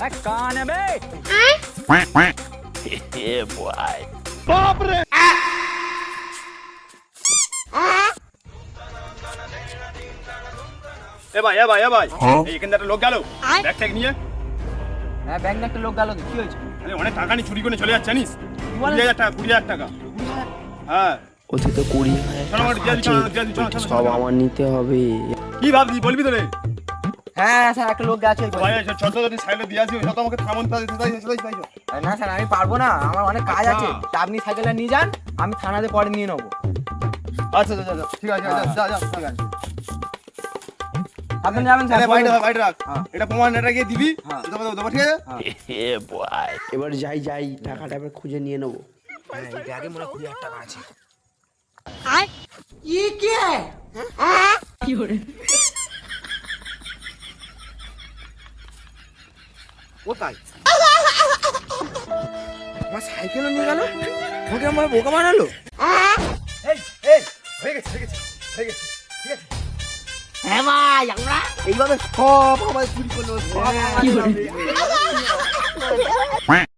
कौन है बे? Yeah, boy. এ ভাই এখানে একটা লোক গেল ব্যাগ ট্যাগ নিয়ে। হ্যাঁ ব্যাংক না একটা লোক গেল কি হয়েছে? আরে অনেক টাকা নিয়ে চুরি করে চলে যাচ্ছে জানিস? 20,000 টাকা 20,000 টাকা। হ্যাঁ ওতে তো 20,000 চলো আমার দিয়ে দিই, চলো, দিয়ে দিই, চলো, চলো, সব চলো। আমার নিতে হবে। কি ভাবলি বলবি তো রে? হ্যাঁ স্যার একটা লোক গেছে ওই ভাই পাশে। ছোট যদি সাইকেলে দিয়ে আসি যত আমাকে থামন তাই তাই তাই। আরে না স্যার আমি পারবো না, আমার অনেক কাজ আছে। তা আপনি সাইকেলটা নিয়ে যান, আমি থানাতে পরে নিয়ে নেবো। আচ্ছা যা যা ঠিক আছে যা যা ঠিক আছে। আপনি যাবেন স্যার? আরে বাইরে রাখ। হ্যাঁ। এটা প্রমাণ এটা গিয়ে দিবি। হ্যাঁ। দেবো ঠিক আছে? Yeah, boy. এবার যাই টাকাটা এবার খুঁজে নিয়ে নেবো। হ্যাঁ এই ব্যাগে মনে হয় 20,000 টাকা আছে। কোথায়? আমার সাইকেলও নিয়ে গেল, আমাকে আমার বোকা বানালো। এই হয়ে গেছে ঠিক আছে। হ্যাঁ ভাই আমরা এইভাবে সব আমাদের চুরি করলো, সব আমাদের